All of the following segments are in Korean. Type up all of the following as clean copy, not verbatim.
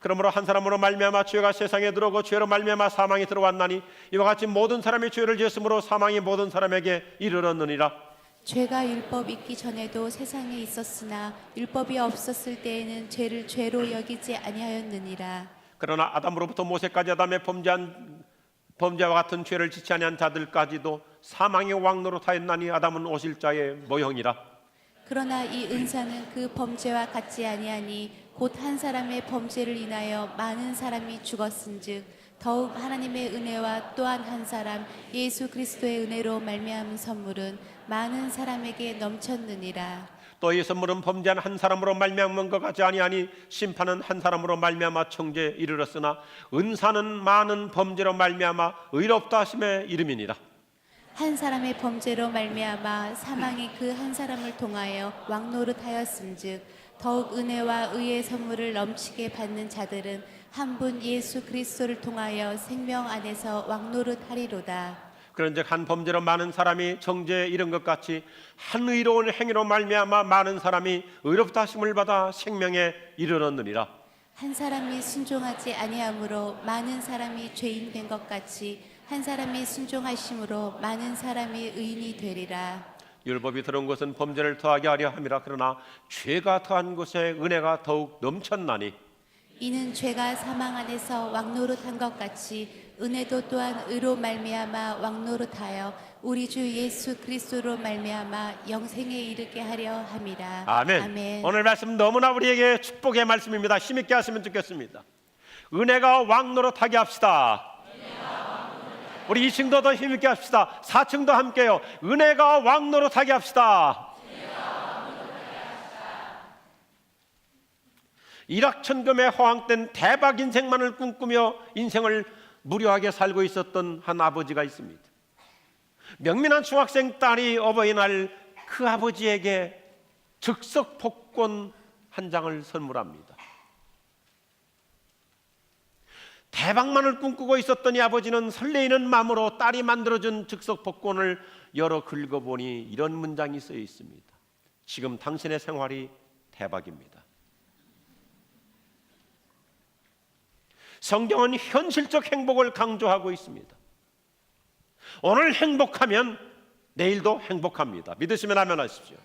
그러므로 한 사람으로 말미암아 죄가 세상에 들어오고 죄로 말미암아 사망이 들어왔나니 이와 같이 모든 사람이 죄를 지었으므로 사망이 모든 사람에게 이르렀느니라. 죄가 율법 있기 전에도 세상에 있었으나 율법이 없었을 때에는 죄를 죄로 여기지 아니하였느니라. 그러나 아담으로부터 모세까지 아담의 범죄와 같은 죄를 지지 아니한 자들까지도 사망의 왕노릇하였나니 아담은 오실자의 모형이라. 그러나 이 은사는 그 범죄와 같지 아니하니 곧 한 사람의 범죄를 인하여 많은 사람이 죽었은즉 더욱 하나님의 은혜와 또한 한 사람 예수 그리스도의 은혜로 말미암은 선물은 많은 사람에게 넘쳤느니라. 또 이 선물은 범죄한 한 사람으로 말미암은 것 같지 아니하니 심판은 한 사람으로 말미암아 청죄에 이르렀으나 은사는 많은 범죄로 말미암아 의롭다 하심에 이름이니라. 한 사람의 범죄로 말미암아 사망이 그 한 사람을 통하여 왕노릇하였은즉 더욱 은혜와 의의 선물을 넘치게 받는 자들은 한 분 예수 그리스도를 통하여 생명 안에서 왕노릇하리로다. 그런즉 한 범죄로 많은 사람이 정죄에 이른 것 같이 한 의로운 행위로 말미암아 많은 사람이 의롭다 하심을 받아 생명에 이르렀느니라. 한 사람이 순종하지 아니함으로 많은 사람이 죄인 된 것 같이 한 사람이 순종하심으로 많은 사람이 의인이 되리라. 율법이 들어온 것은 범죄를 더하게 하려 함이라. 그러나 죄가 더한 곳에 은혜가 더욱 넘쳤나니 이는 죄가 사망 안에서 왕노릇한 것 같이 은혜도 또한 의로 말미암아 왕노릇하여 우리 주 예수 그리스도로 말미암아 영생에 이르게 하려 함이라. 아멘. 아멘. 오늘 말씀 너무나 우리에게 축복의 말씀입니다. 힘있게 하시면 좋겠습니다. 은혜가 왕노릇하게 합시다. 우리 2층도 더 힘있게 합시다. 4층도 함께요. 은혜가 왕노릇하게 합시다. 일확천금에 허황된 대박 인생만을 꿈꾸며 인생을 무료하게 살고 있었던 한 아버지가 있습니다. 명민한 중학생 딸이 어버이날 그 아버지에게 즉석 복권 한 장을 선물합니다. 대박만을 꿈꾸고 있었던 이 아버지는 설레이는 마음으로 딸이 만들어준 즉석 복권을 열어 긁어보니 이런 문장이 쓰여 있습니다. 지금 당신의 생활이 대박입니다. 성경은 현실적 행복을 강조하고 있습니다. 오늘 행복하면 내일도 행복합니다. 믿으시면 아멘 하십시오.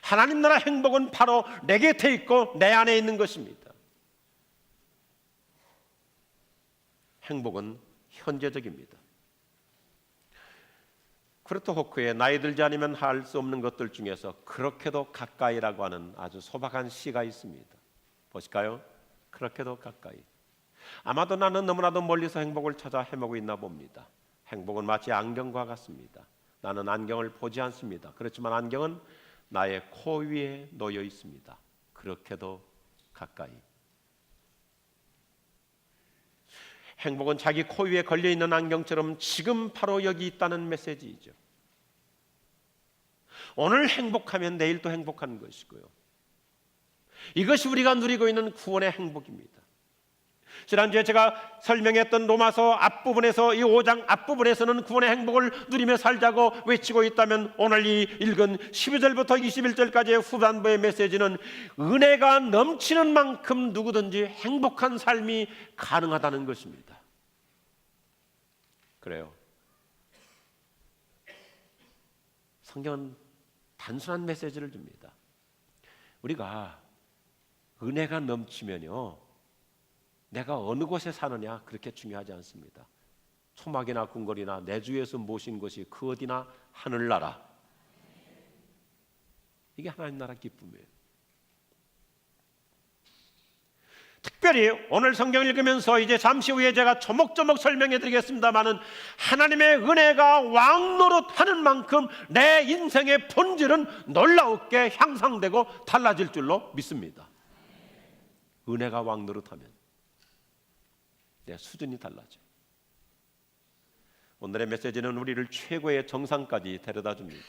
하나님 나라 행복은 바로 내 곁에 있고 내 안에 있는 것입니다. 행복은 현재적입니다. 쿠르트 호크의 나이 들지 않으면 할 수 없는 것들 중에서 그렇게도 가까이라고 하는 아주 소박한 시가 있습니다. 보실까요? 그렇게도 가까이. 아마도 나는 너무나도 멀리서 행복을 찾아 헤매고 있나 봅니다. 행복은 마치 안경과 같습니다. 나는 안경을 보지 않습니다. 그렇지만 안경은 나의 코 위에 놓여 있습니다. 그렇게도 가까이. 행복은 자기 코 위에 걸려있는 안경처럼 지금 바로 여기 있다는 메시지이죠. 오늘 행복하면 내일 또 행복한 것이고요. 이것이 우리가 누리고 있는 구원의 행복입니다. 지난주에 제가 설명했던 로마서 앞부분에서 이 5장 앞부분에서는 구원의 행복을 누리며 살자고 외치고 있다면 오늘 이 읽은 12절부터 21절까지의 후반부의 메시지는 은혜가 넘치는 만큼 누구든지 행복한 삶이 가능하다는 것입니다. 그래요. 성경은 단순한 메시지를 줍니다. 우리가 은혜가 넘치면요, 내가 어느 곳에 사느냐 그렇게 중요하지 않습니다. 초막이나 궁궐이나 내 주에서 모신 것이 그 어디나 하늘나라. 이게 하나님 나라 기쁨이에요. 특별히 오늘 성경 읽으면서 이제 잠시 후에 제가 조목조목 설명해 드리겠습니다마는 하나님의 은혜가 왕노릇하는 만큼 내 인생의 본질은 놀라웠게 향상되고 달라질 줄로 믿습니다. 은혜가 왕노릇하면 내 수준이 달라져요. 오늘의 메시지는 우리를 최고의 정상까지 데려다 줍니다.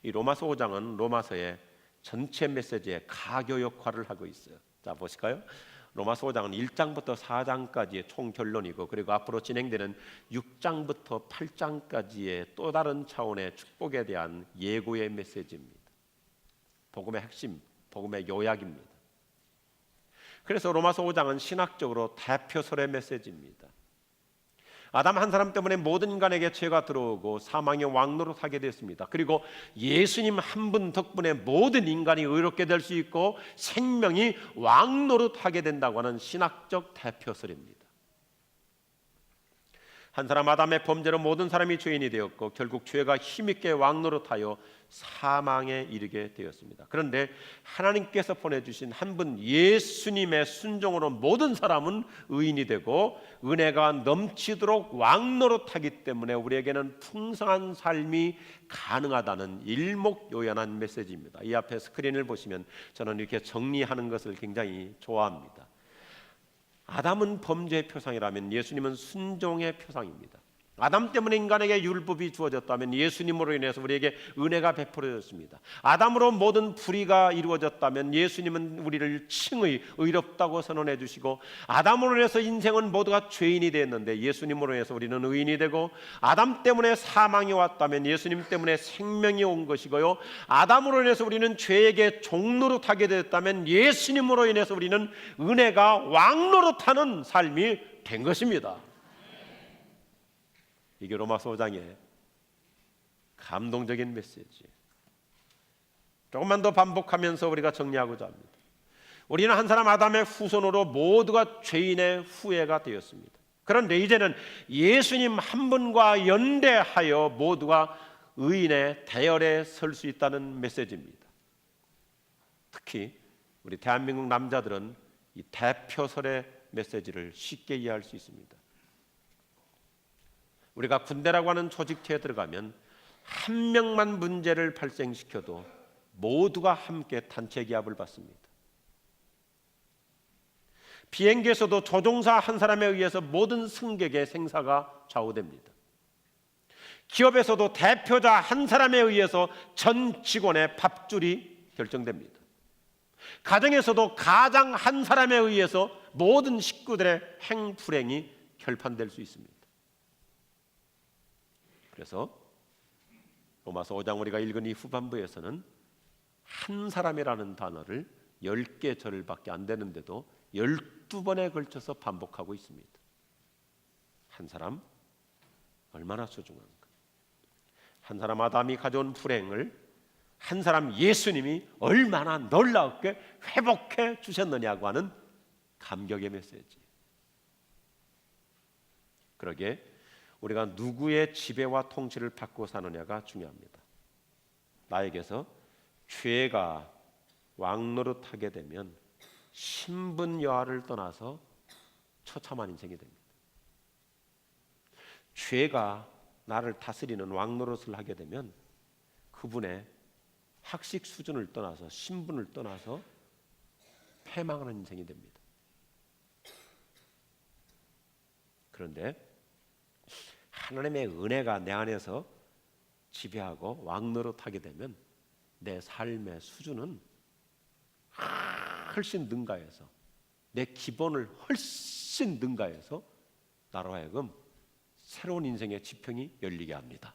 이 로마서 5장은 로마서의 전체 메시지의 가교 역할을 하고 있어요. 자, 보실까요? 로마서 5장은 1장부터 4장까지의 총 결론이고, 그리고 앞으로 진행되는 6장부터 8장까지의 또 다른 차원의 축복에 대한 예고의 메시지입니다. 복음의 핵심, 복음의 요약입니다. 그래서 로마서 5장은 신학적으로 대표설의 메시지입니다. 아담 한 사람 때문에 모든 인간에게 죄가 들어오고 사망의 왕노릇 하게 됐습니다. 그리고 예수님 한 분 덕분에 모든 인간이 의롭게 될 수 있고 생명이 왕노릇 하게 된다고 하는 신학적 대표설입니다. 한 사람 아담의 범죄로 모든 사람이 죄인이 되었고 결국 죄가 힘있게 왕노릇하여 사망에 이르게 되었습니다. 그런데 하나님께서 보내주신 한 분 예수님의 순종으로 모든 사람은 의인이 되고 은혜가 넘치도록 왕노릇하기 때문에 우리에게는 풍성한 삶이 가능하다는 일목요연한 메시지입니다. 이 앞에 스크린을 보시면 저는 이렇게 정리하는 것을 굉장히 좋아합니다. 아담은 범죄의 표상이라면 예수님은 순종의 표상입니다. 아담 때문에 인간에게 율법이 주어졌다면 예수님으로 인해서 우리에게 은혜가 베풀어졌습니다. 아담으로 모든 불의가 이루어졌다면 예수님은 우리를 칭의 의롭다고 선언해 주시고 아담으로 인해서 인생은 모두가 죄인이 되었는데 예수님으로 인해서 우리는 의인이 되고 아담 때문에 사망이 왔다면 예수님 때문에 생명이 온 것이고요. 아담으로 인해서 우리는 죄에게 종노릇하게 되었다면 예수님으로 인해서 우리는 은혜가 왕노릇하는 삶이 된 것입니다. 이게 로마서 5장의 감동적인 메시지. 조금만 더 반복하면서 우리가 정리하고자 합니다. 우리는 한 사람 아담의 후손으로 모두가 죄인의 후예가 되었습니다. 그런데 이제는 예수님 한 분과 연대하여 모두가 의인의 대열에 설 수 있다는 메시지입니다. 특히 우리 대한민국 남자들은 이 대표설의 메시지를 쉽게 이해할 수 있습니다. 우리가 군대라고 하는 조직체에 들어가면 한 명만 문제를 발생시켜도 모두가 함께 단체 기합을 받습니다. 비행기에서도 조종사 한 사람에 의해서 모든 승객의 생사가 좌우됩니다. 기업에서도 대표자 한 사람에 의해서 전 직원의 밥줄이 결정됩니다. 가정에서도 가장 한 사람에 의해서 모든 식구들의 행불행이 결판될 수 있습니다. 그래서 로마서 5장 우리가 읽은 이 후반부에서는 한 사람이라는 단어를 10개 절밖에 안 되는데도 12번에 걸쳐서 반복하고 있습니다. 한 사람 얼마나 소중한가. 한 사람 아담이 가져온 불행을 한 사람 예수님이 얼마나 놀랍게 회복해 주셨느냐고 하는 감격의 메시지. 그러게 우리가 누구의 지배와 통치를 받고 사느냐가 중요합니다. 나에게서 죄가 왕노릇하게 되면 신분 여하를 떠나서 처참한 인생이 됩니다. 죄가 나를 다스리는 왕노릇을 하게 되면 그분의 학식 수준을 떠나서 신분을 떠나서 패망하는 인생이 됩니다. 그런데 하나님의 은혜가 내 안에서 지배하고 왕노릇하게 되면 내 삶의 수준은 훨씬 능가해서 내 기본을 훨씬 능가해서 나로 하여금 새로운 인생의 지평이 열리게 합니다.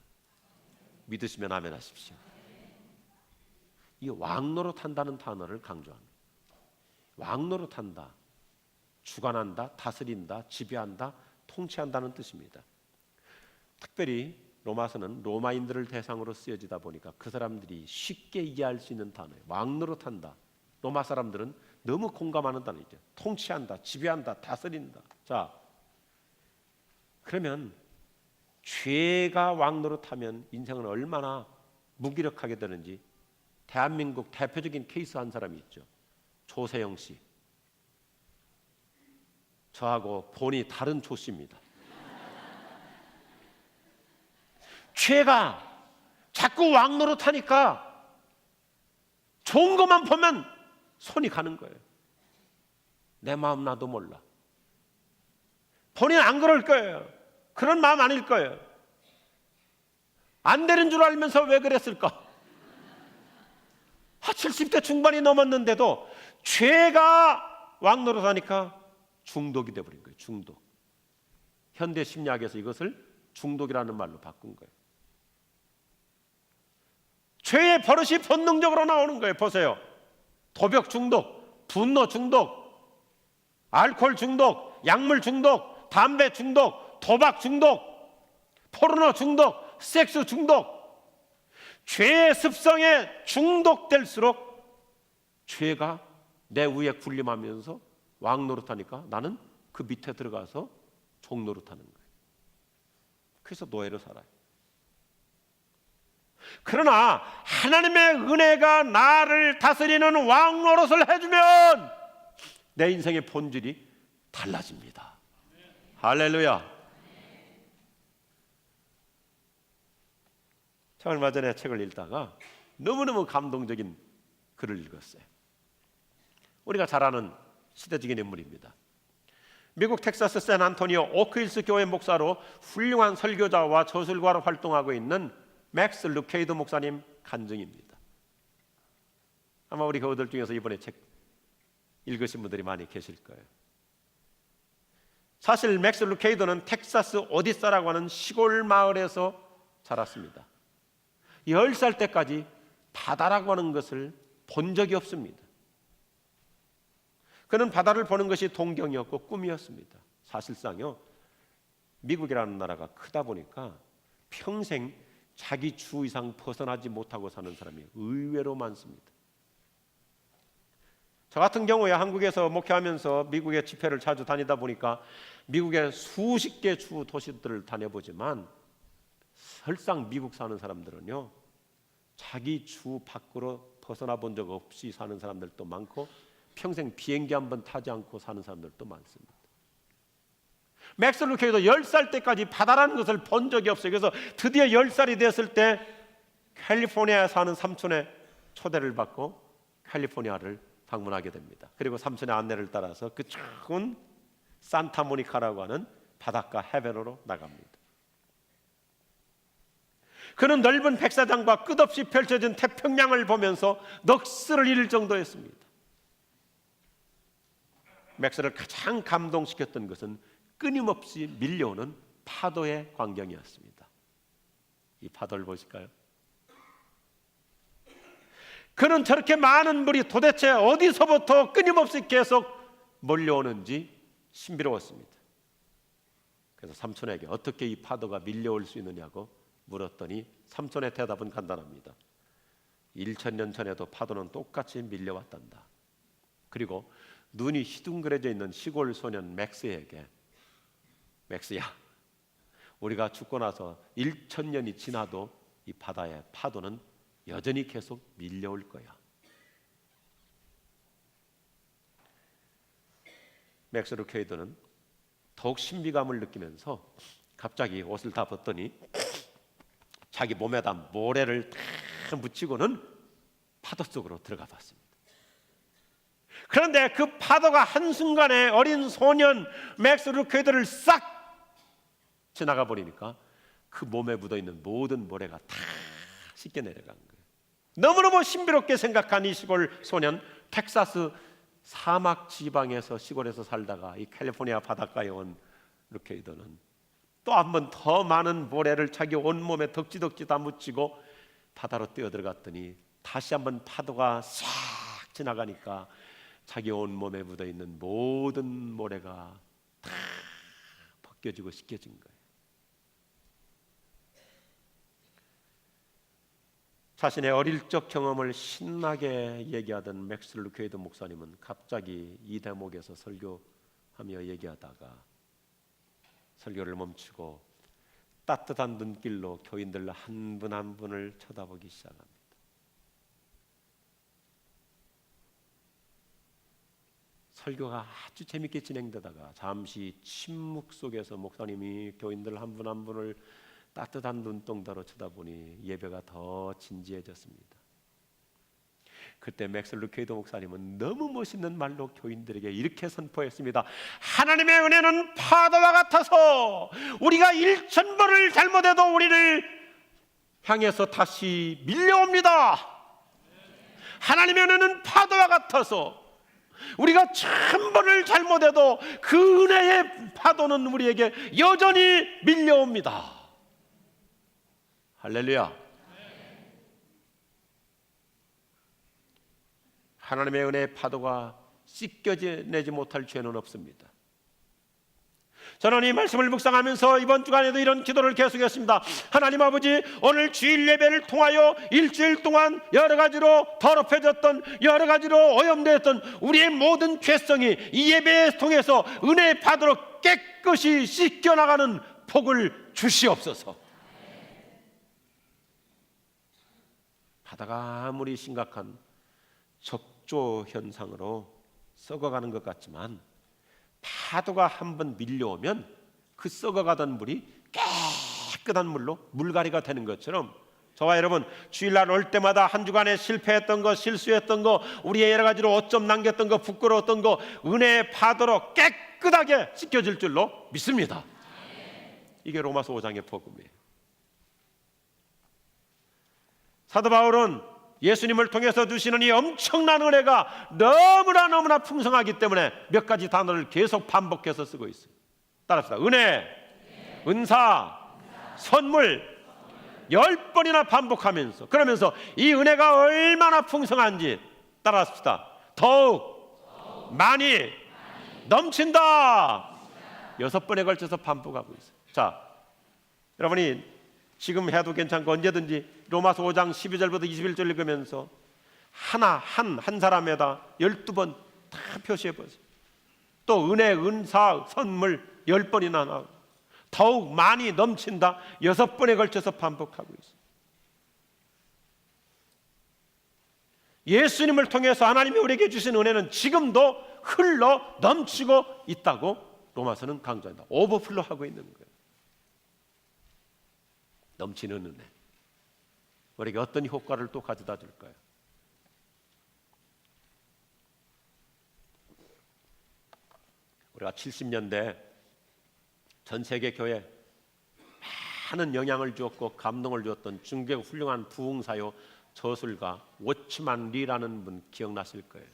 믿으시면 아멘 하십시오. 이 왕노릇한다는 단어를 강조합니다. 왕노릇한다, 주관한다, 다스린다, 지배한다, 통치한다는 뜻입니다. 특별히 로마서는 로마인들을 대상으로 쓰여지다 보니까 그 사람들이 쉽게 이해할 수 있는 단어예요. 왕노릇한다. 로마 사람들은 너무 공감하는 단어이죠. 통치한다, 지배한다, 다스린다. 자, 그러면 죄가 왕노릇하면 인생은 얼마나 무기력하게 되는지 대한민국 대표적인 케이스 한 사람이 있죠. 조세영 씨. 저하고 본이 다른 조 씨입니다. 죄가 자꾸 왕노릇하니까 좋은 것만 보면 손이 가는 거예요. 내 마음 나도 몰라. 본인은 안 그럴 거예요. 그런 마음 아닐 거예요. 안 되는 줄 알면서 왜 그랬을까? 70대 중반이 넘었는데도 죄가 왕노릇하니까 중독이 돼버린 거예요. 중독. 현대 심리학에서 이것을 중독이라는 말로 바꾼 거예요. 죄의 버릇이 본능적으로 나오는 거예요. 보세요. 도벽 중독, 분노 중독, 알코올 중독, 약물 중독, 담배 중독, 도박 중독, 포르노 중독, 섹스 중독, 죄의 습성에 중독될수록 죄가 내 위에 군림하면서 왕 노릇하니까 나는 그 밑에 들어가서 종 노릇하는 거예요. 그래서 노예로 살아요. 그러나 하나님의 은혜가 나를 다스리는 왕 노릇을 해주면 내 인생의 본질이 달라집니다. 할렐루야. 저 얼마 전에 책을 읽다가 너무너무 감동적인 글을 읽었어요. 우리가 잘 아는 시대적인 인물입니다. 미국 텍사스 샌안토니오 오크힐스 교회 목사로 훌륭한 설교자와 저술가로 활동하고 있는 맥스 루케이드 목사님 간증입니다. 아마 우리 교우들 중에서 이번에 책 읽으신 분들이 많이 계실 거예요. 사실 맥스 루케이드는 텍사스 오디사라고 하는 시골 마을에서 자랐습니다. 10살 때까지 바다라고 하는 것을 본 적이 없습니다. 그는 바다를 보는 것이 동경이었고 꿈이었습니다. 사실상요, 미국이라는 나라가 크다 보니까 평생 자기 주 이상 벗어나지 못하고 사는 사람이 의외로 많습니다. 저 같은 경우에 한국에서 목회하면서 미국의 집회를 자주 다니다 보니까 미국의 수십 개 주 도시들을 다녀보지만 설상 미국 사는 사람들은요, 자기 주 밖으로 벗어나 본 적 없이 사는 사람들도 많고 평생 비행기 한 번 타지 않고 사는 사람들도 많습니다. 맥스 루케이도 10살 때까지 바다라는 것을 본 적이 없어요. 그래서 드디어 10살이 됐을 때 캘리포니아에 사는 삼촌의 초대를 받고 캘리포니아를 방문하게 됩니다. 그리고 삼촌의 안내를 따라서 그 좋은 산타모니카라고 하는 바닷가 해변으로 나갑니다. 그는 넓은 백사장과 끝없이 펼쳐진 태평양을 보면서 넋을 잃을 정도였습니다. 맥스를 가장 감동시켰던 것은 끊임없이 밀려오는 파도의 광경이었습니다. 이 파도를 보실까요? 그는 저렇게 많은 물이 도대체 어디서부터 끊임없이 계속 몰려오는지 신비로웠습니다. 그래서 삼촌에게 어떻게 이 파도가 밀려올 수 있느냐고 물었더니 삼촌의 대답은 간단합니다. 1000년 전에도 파도는 똑같이 밀려왔단다. 그리고 눈이 희둥그레져 있는 시골 소년 맥스에게, 맥스야, 우리가 죽고 나서 1000년이 지나도 이 바다의 파도는 여전히 계속 밀려올 거야. 맥스 루케이드는 더욱 신비감을 느끼면서 갑자기 옷을 다 벗더니 자기 몸에다 모래를 다 묻히고는 파도 속으로 들어가 봤습니다. 그런데 그 파도가 한순간에 어린 소년 맥스 루케이드를 싹 지나가 버리니까 그 몸에 묻어있는 모든 모래가 다 씻겨 내려간 거예요. 너무너무 신비롭게 생각한 이 시골 소년, 텍사스 사막 지방에서 시골에서 살다가 이 캘리포니아 바닷가에 온 루케이드는 또 한 번 더 많은 모래를 자기 온몸에 덕지덕지 다 묻히고 바다로 뛰어들어갔더니 다시 한번 파도가 싹 지나가니까 자기 온몸에 묻어있는 모든 모래가 다 벗겨지고 씻겨진 거예요. 자신의 어릴 적 경험을 신나게 얘기하던 맥스 루케이드 목사님은 갑자기 이 대목에서 설교하며 얘기하다가 설교를 멈추고 따뜻한 눈길로 교인들 한 분 한 분을 쳐다보기 시작합니다. 설교가 아주 재밌게 진행되다가 잠시 침묵 속에서 목사님이 교인들 한 분 한 분을 따뜻한 눈동자로 쳐다보니 예배가 더 진지해졌습니다. 그때 맥스 루케이드 목사님은 너무 멋있는 말로 교인들에게 이렇게 선포했습니다. 하나님의 은혜는 파도와 같아서 우리가 1000번을 잘못해도 우리를 향해서 다시 밀려옵니다. 하나님의 은혜는 파도와 같아서 우리가 1000번을 잘못해도 그 은혜의 파도는 우리에게 여전히 밀려옵니다. 할렐루야. 하나님의 은혜의 파도가 씻겨내지 못할 죄는 없습니다. 저는 이 말씀을 묵상하면서 이번 주간에도 이런 기도를 계속했습니다. 하나님 아버지, 오늘 주일 예배를 통하여 일주일 동안 여러 가지로 더럽혀졌던, 여러 가지로 오염되었던 우리의 모든 죄성이 이 예배를 통해서 은혜 받도록 깨끗이 씻겨나가는 복을 주시옵소서. 바다가 아무리 심각한 적조 현상으로 썩어가는 것 같지만 파도가 한번 밀려오면 그 썩어가던 물이 깨끗한 물로 물갈이가 되는 것처럼 저와 여러분 주일날 올 때마다 한 주간에 실패했던 거, 실수했던 거, 우리의 여러 가지로 오점 남겼던 거, 부끄러웠던 거 은혜의 파도로 깨끗하게 씻겨질 줄로 믿습니다. 이게 로마서 5장의 복음이에요. 사도 바울은 예수님을 통해서 주시는 이 엄청난 은혜가 너무나 풍성하기 때문에 몇 가지 단어를 계속 반복해서 쓰고 있어요. 따라합시다. 은혜, 은사, 선물 10번이나 반복하면서, 그러면서 이 은혜가 얼마나 풍성한지 따라합시다. 더욱 많이 넘친다. 6번에 걸쳐서 반복하고 있어요. 자, 여러분이 지금 해도 괜찮고 언제든지 로마서 5장 12절부터 21절 읽으면서 한 사람에다 12번 다 표시해 보세요. 또 은혜, 은사, 선물 10번이나 나오고 더욱 많이 넘친다 6번에 걸쳐서 반복하고 있어요. 예수님을 통해서 하나님이 우리에게 주신 은혜는 지금도 흘러 넘치고 있다고 로마서는 강조한다. 오버플로하고 있는 거예요. 넘치는 은혜, 우리에게 어떤 효과를 또 가져다 줄까요? 우리가 70년대 전 세계 교회에 많은 영향을 주었고 감동을 주었던 중국 훌륭한 부흥사요 저술가 워치만 리라는 분 기억나실 거예요.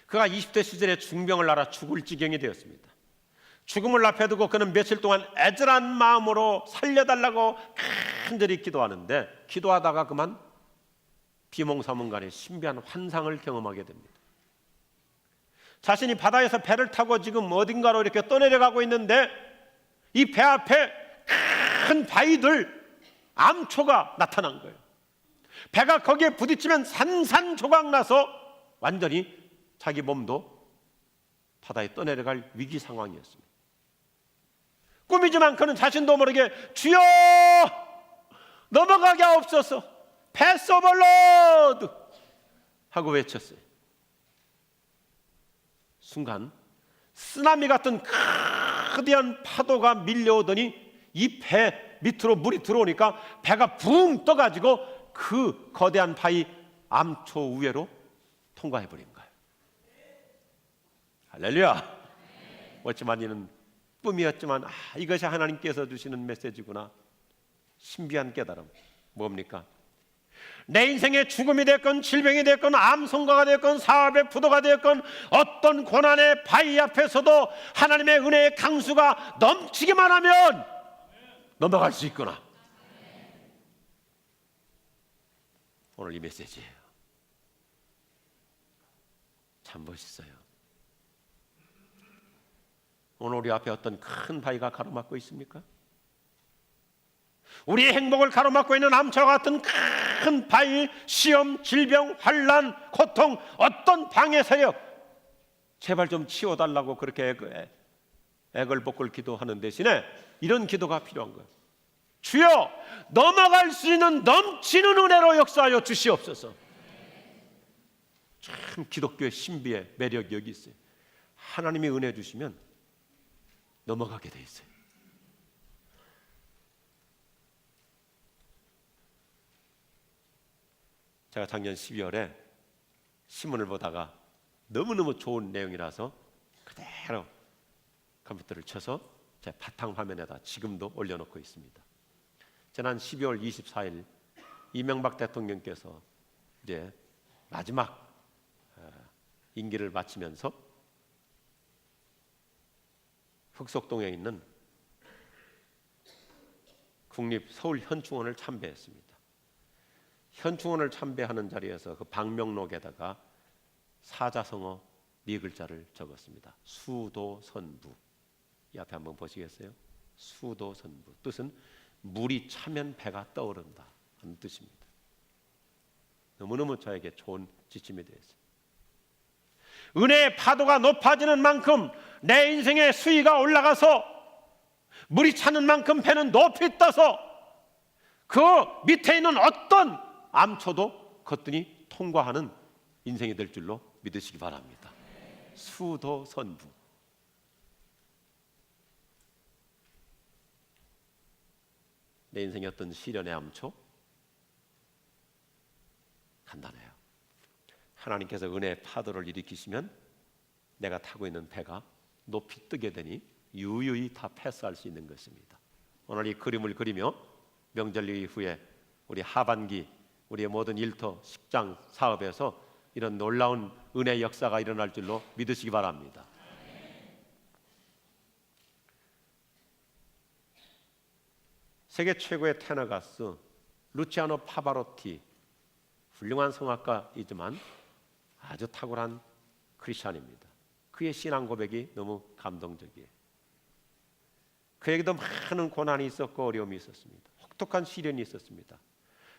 그가 20대 시절에 중병을 앓아 죽을 지경이 되었습니다. 죽음을 앞에 두고 그는 며칠 동안 애절한 마음으로 살려달라고 간절히 기도하는데 기도하다가 그만 비몽사몽간에 신비한 환상을 경험하게 됩니다. 자신이 바다에서 배를 타고 지금 어딘가로 이렇게 떠내려가고 있는데 이 배 앞에 큰 바위들, 암초가 나타난 거예요. 배가 거기에 부딪히면 산산조각 나서 완전히 자기 몸도 바다에 떠내려갈 위기 상황이었습니다. 꿈이지만 그는 자신도 모르게 주여 넘어가게 하옵소서, 패스 오버 로드 하고 외쳤어요. 순간 쓰나미 같은 거대한 파도가 밀려오더니 이 배 밑으로 물이 들어오니까 배가 붕 떠가지고 그 거대한 바위 암초 우회로 통과해버린 거예요. 할렐루야. 워치만이는 꿈이었지만 이것이 하나님께서 주시는 메시지구나. 신비한 깨달음. 뭡니까? 내 인생의 죽음이 됐건 질병이 됐건 암송가가 됐건 사업의 부도가 됐건 어떤 고난의 바위 앞에서도 하나님의 은혜의 강수가 넘치기만 하면 넘어갈 수 있구나. 오늘 이 메시지예요. 참 멋있어요. 오늘 우리 앞에 어떤 큰 바위가 가로막고 있습니까? 우리의 행복을 가로막고 있는 암초와 같은 큰 바위, 시험, 질병, 환난, 고통, 어떤 방해 세력 제발 좀 치워달라고 그렇게 애걸복걸 기도하는 대신에 이런 기도가 필요한 거예요. 주여 넘어갈 수 있는 넘치는 은혜로 역사하여 주시옵소서. 참 기독교의 신비의 매력이 여기 있어요. 하나님이 은혜 주시면 넘어가게 돼 있어요. 제가 작년 12월에 신문을 보다가 너무너무 좋은 내용이라서 그대로 컴퓨터를 쳐서 제 바탕화면에다 지금도 올려놓고 있습니다. 지난 12월 24일 이명박 대통령께서 이제 마지막 임기를 마치면서 흑석동에 있는 국립 서울 현충원을 참배했습니다. 현충원을 참배하는 자리에서 그 방명록에다가 사자성어 네 글자를 적었습니다. 수도선부. 이 앞에 한번 보시겠어요? 수도선부. 뜻은 물이 차면 배가 떠오른다 하는 뜻입니다. 너무너무 저에게 좋은 지침이 되었어요. 은혜의 파도가 높아지는 만큼 내 인생의 수위가 올라가서 물이 차는 만큼 배는 높이 떠서 그 밑에 있는 어떤 암초도 거뜬히 통과하는 인생이 될 줄로 믿으시기 바랍니다. 수도선부. 내 인생의 어떤 시련의 암초 간단해요. 하나님께서 은혜의 파도를 일으키시면 내가 타고 있는 배가 높이 뜨게 되니 유유히 다 패스할 수 있는 것입니다. 오늘 이 그림을 그리며 명절 이후에 우리 하반기 우리의 모든 일터, 식장, 사업에서 이런 놀라운 은혜의 역사가 일어날 줄로 믿으시기 바랍니다. 세계 최고의 테너 가수 루치아노 파바로티, 훌륭한 성악가이지만 아주 탁월한 크리스찬입니다. 그의 신앙 고백이 너무 감동적이에요. 그에게도 많은 고난이 있었고 어려움이 있었습니다. 혹독한 시련이 있었습니다.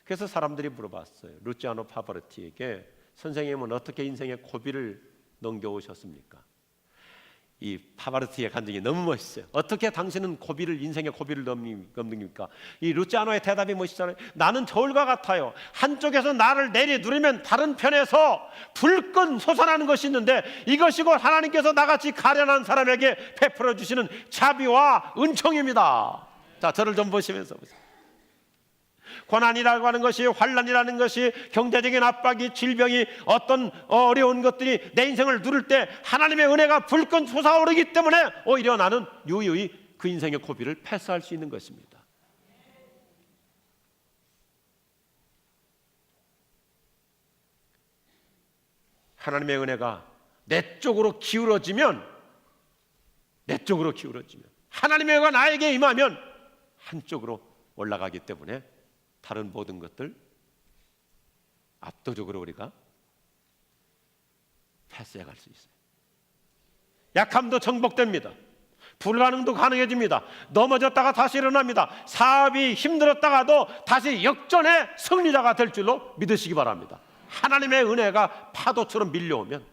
그래서 사람들이 물어봤어요. 루치아노 파바로티에게 선생님은 어떻게 인생의 고비를 넘겨오셨습니까? 이 파바로티의 간증이 너무 멋있어요. 어떻게 당신은 인생의 고비를 넘깁니까? 이 루치아노의 대답이 멋있잖아요. 나는 저울과 같아요. 한쪽에서 나를 내리누르면 다른 편에서 불끈 솟아나는 것이 있는데 이것이 곧 하나님께서 나같이 가련한 사람에게 베풀어 주시는 자비와 은총입니다. 자, 저를 좀 보시면서 보세요. 고난이라고 하는 것이, 환난이라는 것이, 경제적인 압박이, 질병이, 어떤 어려운 것들이 내 인생을 누를 때 하나님의 은혜가 불끈 솟아오르기 때문에 오히려 나는 유유히 그 인생의 고비를 패스할 수 있는 것입니다. 하나님의 은혜가 내 쪽으로 기울어지면 하나님의 은혜가 나에게 임하면 한쪽으로 올라가기 때문에 다른 모든 것들 압도적으로 우리가 패스해 갈 수 있어요. 약함도 정복됩니다. 불가능도 가능해집니다. 넘어졌다가 다시 일어납니다. 사업이 힘들었다가도 다시 역전의 승리자가 될 줄로 믿으시기 바랍니다. 하나님의 은혜가 파도처럼 밀려오면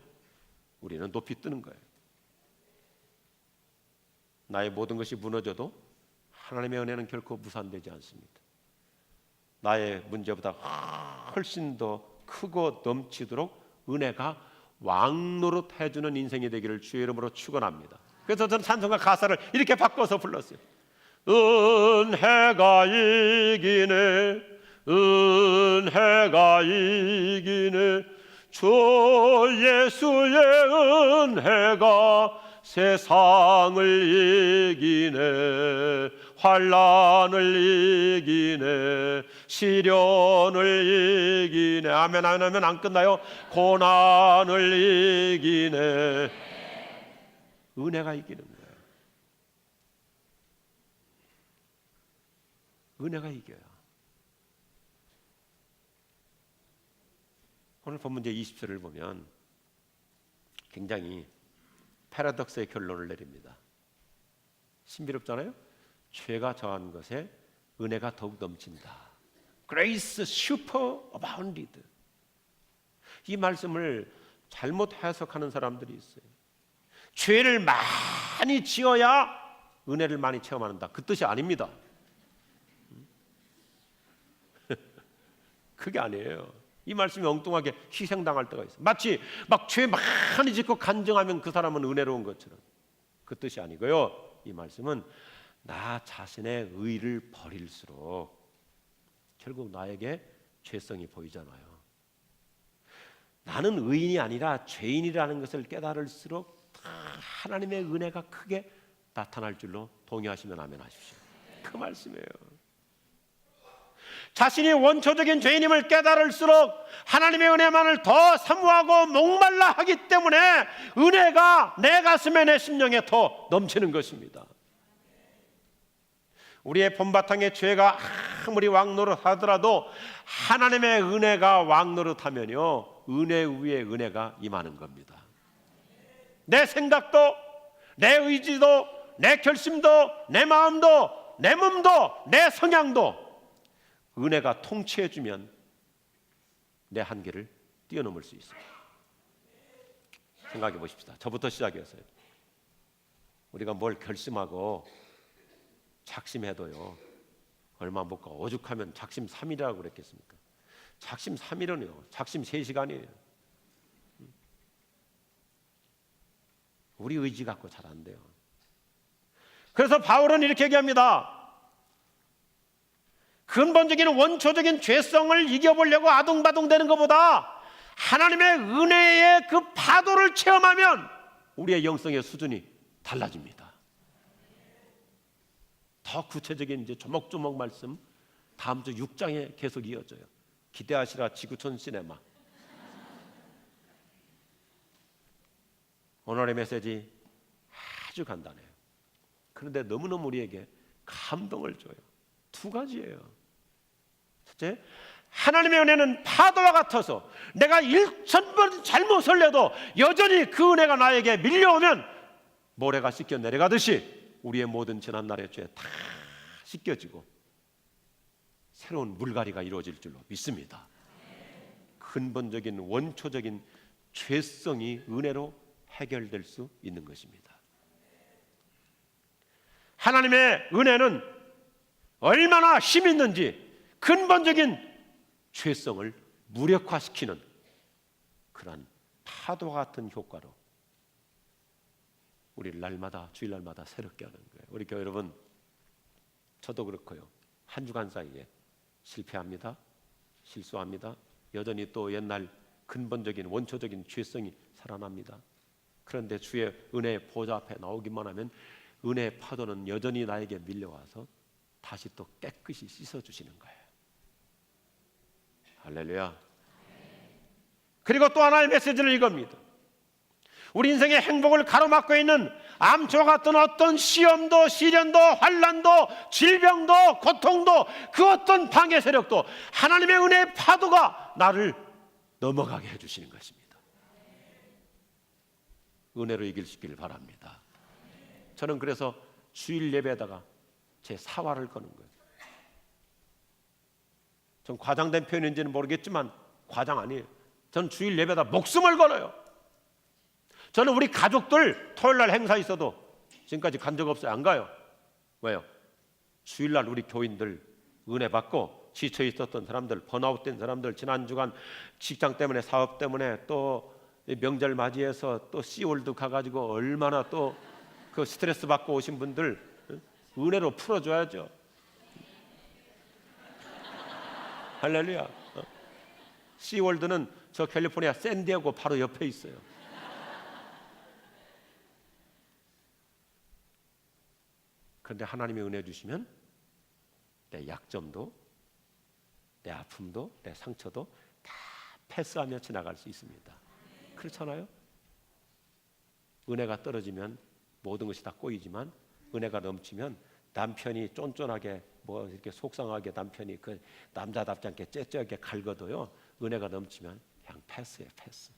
우리는 높이 뜨는 거예요. 나의 모든 것이 무너져도 하나님의 은혜는 결코 무산되지 않습니다. 나의 문제보다 훨씬 더 크고 넘치도록 은혜가 왕노릇 해주는 인생이 되기를 주의 이름으로 축원합니다. 그래서 저는 찬송가 가사를 이렇게 바꿔서 불렀어요. 은혜가 이기네, 은혜가 이기네, 주 예수의 은혜가 세상을 이기네, 환난을 이기네, 시련을 이기네. 아멘. 아멘. 안 끝나요? 고난을 이기네. 은혜가 이기는 거예요. 은혜가 이겨요. 오늘 본문제 20절을 보면 굉장히 패러독스의 결론을 내립니다. 신비롭잖아요? 죄가 저한 것에 은혜가 더욱 넘친다. Grace superabounded. 이 말씀을 잘못 해석하는 사람들이 있어요. 죄를 많이 지어야 은혜를 많이 체험한다. 그 뜻이 아닙니다. 그게 아니에요. 이 말씀이 엉뚱하게 희생당할 때가 있어요. 마치 막 죄 많이 짓고 간증하면 그 사람은 은혜로운 것처럼. 그 뜻이 아니고요. 이 말씀은 나 자신의 의를 버릴수록 결국 나에게 죄성이 보이잖아요. 나는 의인이 아니라 죄인이라는 것을 깨달을수록 하나님의 은혜가 크게 나타날 줄로 동의하시면 아멘 하십시오. 그 말씀이에요. 자신이 원초적인 죄인임을 깨달을수록 하나님의 은혜만을 더 사모하고 목말라 하기 때문에 은혜가 내 가슴에 내 심령에 더 넘치는 것입니다. 우리의 본바탕의 죄가 아무리 왕노릇하더라도 하나님의 은혜가 왕노릇하면요 은혜 위에 은혜가 임하는 겁니다. 내 생각도, 내 의지도, 내 결심도, 내 마음도, 내 몸도, 내 성향도 은혜가 통치해주면 내 한계를 뛰어넘을 수 있어요. 생각해 보십시다. 저부터 시작해서요. 우리가 뭘 결심하고 작심해도요, 얼마 못 가. 오죽하면 작심 3일이라고 그랬겠습니까? 작심 3일은요, 작심 3시간이에요. 우리 의지 갖고 잘 안 돼요. 그래서 바울은 이렇게 얘기합니다. 근본적인 원초적인 죄성을 이겨보려고 아둥바둥대는 것보다 하나님의 은혜의 그 파도를 체험하면 우리의 영성의 수준이 달라집니다. 더 구체적인 이제 조목조목 말씀 다음 주 6장에 계속 이어져요. 기대하시라 지구촌 시네마. 오늘의 메시지 아주 간단해요. 그런데 너무너무 우리에게 감동을 줘요. 2가지예요. 첫째, 하나님의 은혜는 파도와 같아서 내가 1000번 잘못을 해도 여전히 그 은혜가 나에게 밀려오면 모래가 씻겨 내려가듯이 우리의 모든 지난날의 죄 다 씻겨지고 새로운 물갈이가 이루어질 줄로 믿습니다. 근본적인 원초적인 죄성이 은혜로 해결될 수 있는 것입니다. 하나님의 은혜는 얼마나 힘이 있는지 근본적인 죄성을 무력화시키는 그러한 파도와 같은 효과로 우리를 날마다 주일날마다 새롭게 하는 거예요. 우리 교회 여러분, 저도 그렇고요. 한 주간 사이에 실패합니다. 실수합니다. 여전히 또 옛날 근본적인 원초적인 죄성이 살아납니다. 그런데 주의 은혜의 보좌 앞에 나오기만 하면 은혜의 파도는 여전히 나에게 밀려와서 다시 또 깨끗이 씻어주시는 거예요. 할렐루야. 그리고 또 하나의 메시지를 이겁니다. 우리 인생의 행복을 가로막고 있는 암초와 같은 어떤 시험도 시련도 환난도 질병도 고통도 그 어떤 방해 세력도 하나님의 은혜의 파도가 나를 넘어가게 해주시는 것입니다. 은혜로 이길 수 있기를 바랍니다. 저는 그래서 주일 예배에다가 제 사활을 거는 거예요. 전 과장된 표현인지는 모르겠지만 과장 아니에요. 전 주일 예배에다 목숨을 걸어요. 저는 우리 가족들 토요일날 행사 있어도 지금까지 간 적 없어요. 안 가요. 왜요? 주일날 우리 교인들 은혜 받고 지쳐 있었던 사람들, 번아웃된 사람들, 지난 주간 직장 때문에 사업 때문에 또 명절 맞이해서 또 씨월드 가가지고 얼마나 또 그 스트레스 받고 오신 분들 은혜로 풀어줘야죠. 할렐루야. 씨월드는 저 캘리포니아 샌디에고 바로 옆에 있어요. 그런데 하나님의 은혜 주시면 내 약점도 내 아픔도 내 상처도 다 패스하며 지나갈 수 있습니다. 그렇잖아요? 은혜가 떨어지면 모든 것이 다 꼬이지만 은혜가 넘치면 남편이 쫀쫀하게 뭐 이렇게 속상하게 남편이 그 남자답지 않게 째째하게 갈거도요, 은혜가 넘치면 그냥 패스예요. 패스.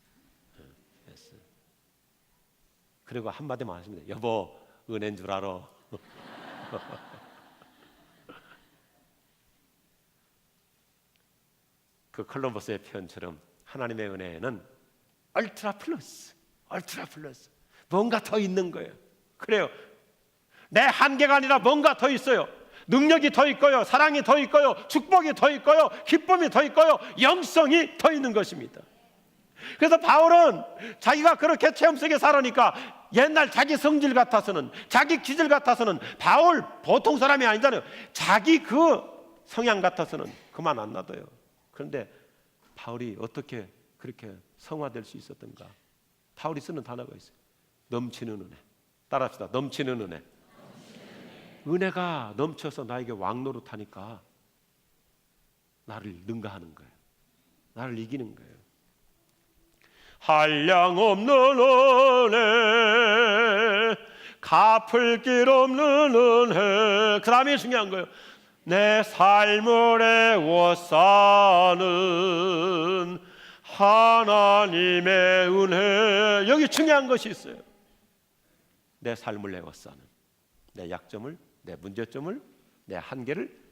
그리고 한마디만 하십니다. 여보, 은혜인 줄 알아. 그 콜럼버스의 표현처럼 하나님의 은혜는 얼트라 플러스 뭔가 더 있는 거예요. 그래요. 내 한계가 아니라 뭔가 더 있어요. 능력이 더 있고요, 사랑이 더 있고요, 축복이 더 있고요, 기쁨이 더 있고요, 영성이 더 있는 것입니다. 그래서 바울은 자기가 그렇게 체험 속에 살으니까 옛날 자기 성질 같아서는, 자기 기질 같아서는, 바울 보통 사람이 아니잖아요. 자기 그 성향 같아서는 그만 안 놔둬요. 그런데 바울이 어떻게 그렇게 성화될 수 있었던가? 바울이 쓰는 단어가 있어요. 넘치는 은혜. 따라합시다. 넘치는 은혜. 은혜가 넘쳐서 나에게 왕노릇하니까 나를 능가하는 거예요. 나를 이기는 거예요. 한량없는 은혜, 갚을 길 없는 은혜. 그 다음에 중요한 거예요. 내 삶을 애워싸는 하나님의 은혜. 여기 중요한 것이 있어요. 내 삶을 에워싸는, 내 약점을, 내 문제점을, 내 한계를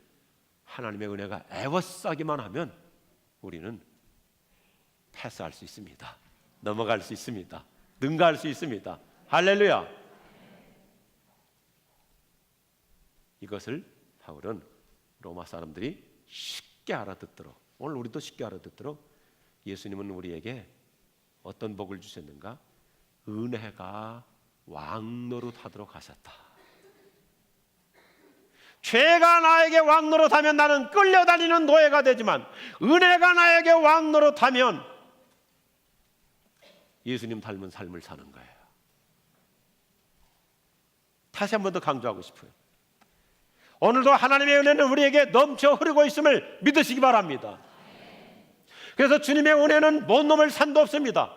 하나님의 은혜가 에워싸기만 하면 우리는 패스할 수 있습니다. 넘어갈 수 있습니다. 능가할 수 있습니다. 할렐루야. 이것을 바울은 로마 사람들이 쉽게 알아듣도록, 오늘 우리도 쉽게 알아듣도록 예수님은 우리에게 어떤 복을 주셨는가? 은혜가 왕노릇하도록 하셨다. 죄가 나에게 왕노릇하면 나는 끌려다니는 노예가 되지만 은혜가 나에게 왕노릇하면 예수님 닮은 삶을 사는 거예요. 다시 한 번 더 강조하고 싶어요. 오늘도 하나님의 은혜는 우리에게 넘쳐 흐르고 있음을 믿으시기 바랍니다. 그래서 주님의 은혜는 못 넘을 산도 없습니다.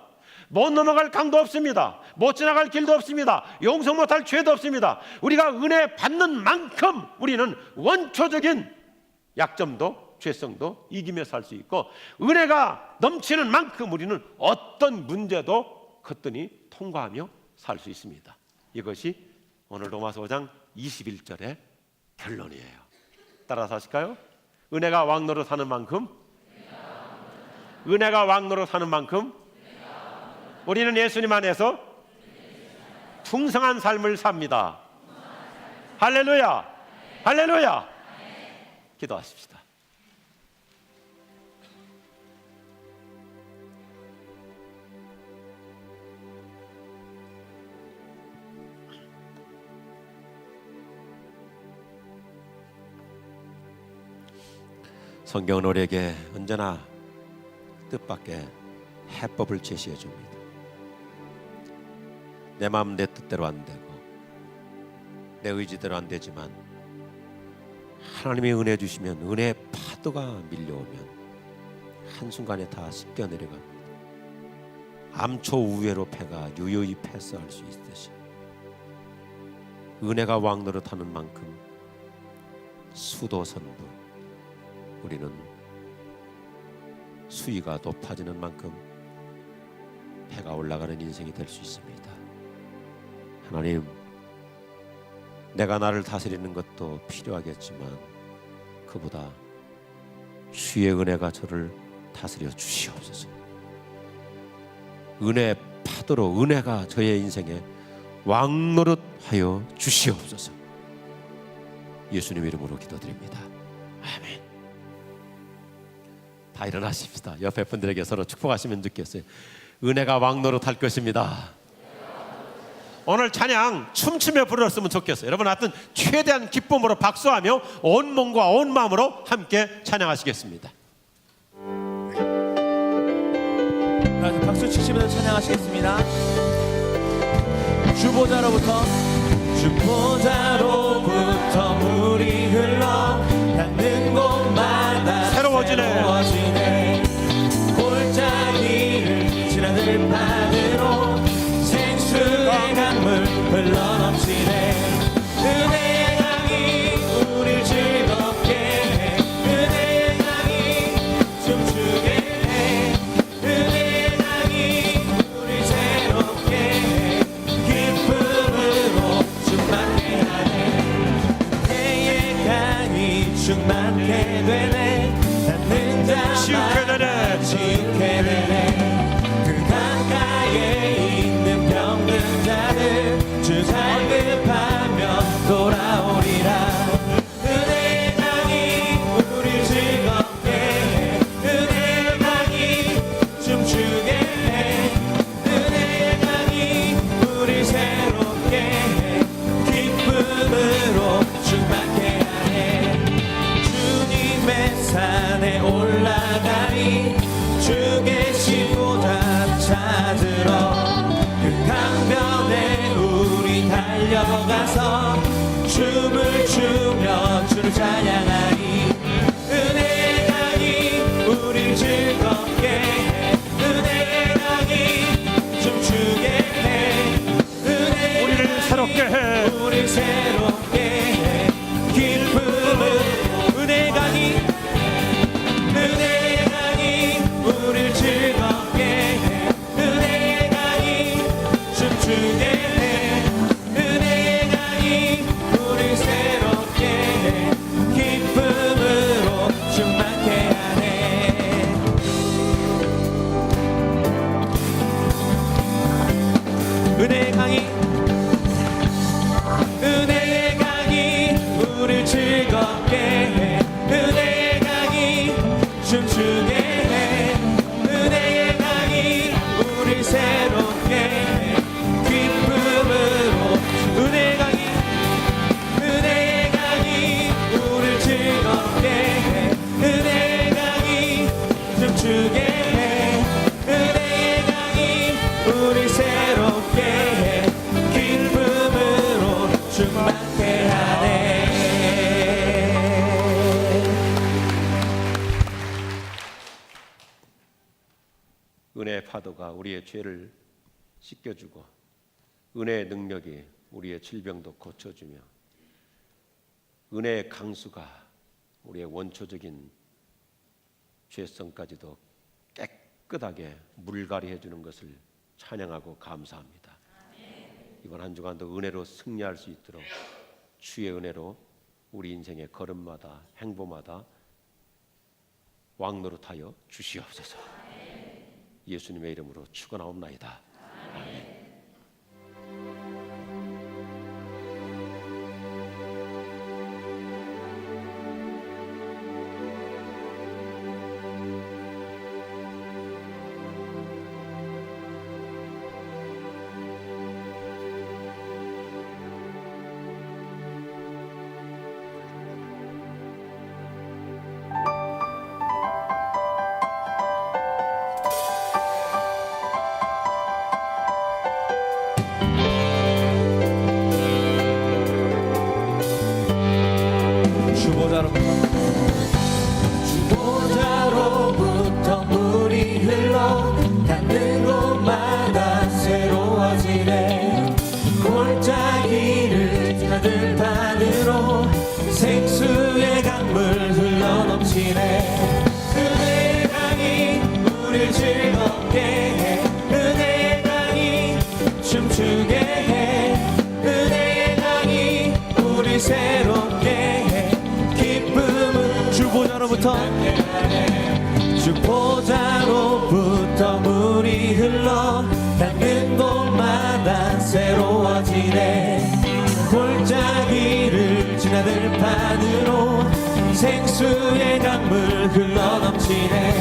못 넘어갈 강도 없습니다. 못 지나갈 길도 없습니다. 용서 못할 죄도 없습니다. 우리가 은혜 받는 만큼 우리는 원초적인 약점도 죄성도 이기며 살 수 있고, 은혜가 넘치는 만큼 우리는 어떤 문제도 거뜬히 통과하며 살 수 있습니다. 이것이 오늘 로마서 5장 21절의 결론이에요. 따라서 하실까요? 은혜가 왕노릇 하는 만큼, 은혜가 왕노릇 하는 만큼 우리는 예수님 안에서 풍성한 삶을 삽니다. 할렐루야, 할렐루야. 기도하십시다. 성경은 우리에게 언제나 뜻밖의 해법을 제시해 줍니다. 내 마음 내 뜻대로 안 되고 내 의지대로 안 되지만 하나님의 은혜 주시면 은혜의 파도가 밀려오면 한순간에 다 씻겨 내려갑니다. 암초 우회로 패가 유유히 패스할 수 있듯이 은혜가 왕노릇하는 만큼 수도선부, 우리는 수위가 높아지는 만큼 배가 올라가는 인생이 될 수 있습니다. 하나님, 내가 나를 다스리는 것도 필요하겠지만 그보다 주의 은혜가 저를 다스려 주시옵소서. 은혜의 파도로 은혜가 저의 인생에 왕노릇하여 주시옵소서. 예수님 이름으로 기도드립니다. 아멘. 다 일어나십시다. 옆에 분들에게 서로 축복하시면 좋겠어요. 은혜가 왕노릇할 것입니다. 오늘 찬양 춤추며 부르었으면 좋겠어요. 여러분 하여튼 최대한 기쁨으로 박수하며 온 몸과 온 마음으로 함께 찬양하시겠습니다. 박수 치시면서 찬양하시겠습니다. 주보자로부터 물이 흘러 닿는 곳마다 새로워지네. 골짜기를 지나 들판으로 생수의 강물 흘러넘치네. 은혜의 강이 우릴 즐겁게 해. 은혜의 강이 춤추게 해. 은혜의 강이 우릴 새롭게 해. 기쁨으로 충만케 하네. 은혜의 파도가 우리의 죄를 씻겨주고 은혜의 능력이 우리의 질병도 고쳐주며 은혜의 강수가 우리의 원초적인 죄성까지도 깨끗하게 물갈이해 주는 것을 찬양하고 감사합니다. 이번 한 주간도 은혜로 승리할 수 있도록 주의 은혜로 우리 인생의 걸음마다 행보마다 왕노릇하여 주시옵소서. 예수님의 이름으로 축원하옵나이다. 아멘. 주보자로부터 물이 흘러 닿는 곳마다 새로워지네. 골짜기를 지나 들판으로 생수의 강물 흘러넘치네. 은혜의 강이 우릴 즐겁게 해. 은혜의 강이 춤추게 해. 은혜의 강이 우릴 새롭게 해. 기쁨은 주보자로부터 물이 흘러 닿는 곳마다 새로워지네. 골짜기를 지나 들판으로 생수의 강물 흘러넘치네.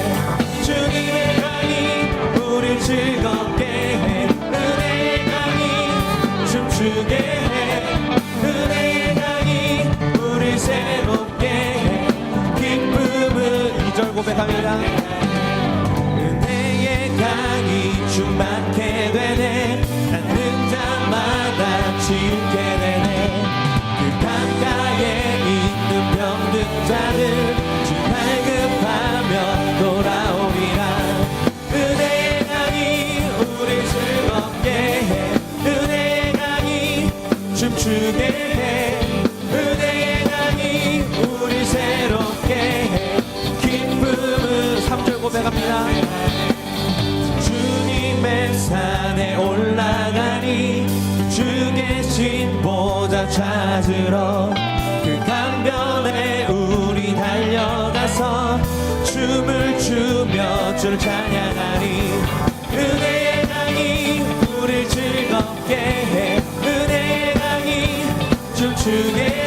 주님의 강이 우릴 즐겁게 해. 은혜의 강이 춤추게 해. 은혜의 강이 우릴 새롭게 해. 기쁨은 2절 고백합니다. 은혜의 강이 충만케 되네. 닿는 자마다 치유케 되네. 그 강가에 있는 병든 자들 주 발급하며 돌아오리라. 은혜의 강이 우릴 즐겁게 해. 은혜의 강이 춤추게 해. 은혜의 강이 우릴 새롭게 해. 기쁨은 3절 고백합니다. 주님의 산에 올라가니 주 계신 보좌 찾으러. 그 강변에 우리 달려가서 춤을 추며 주를 찬양하니. 은혜의 강이 우릴 즐겁게 해. 은혜의 강이 춤추게 해.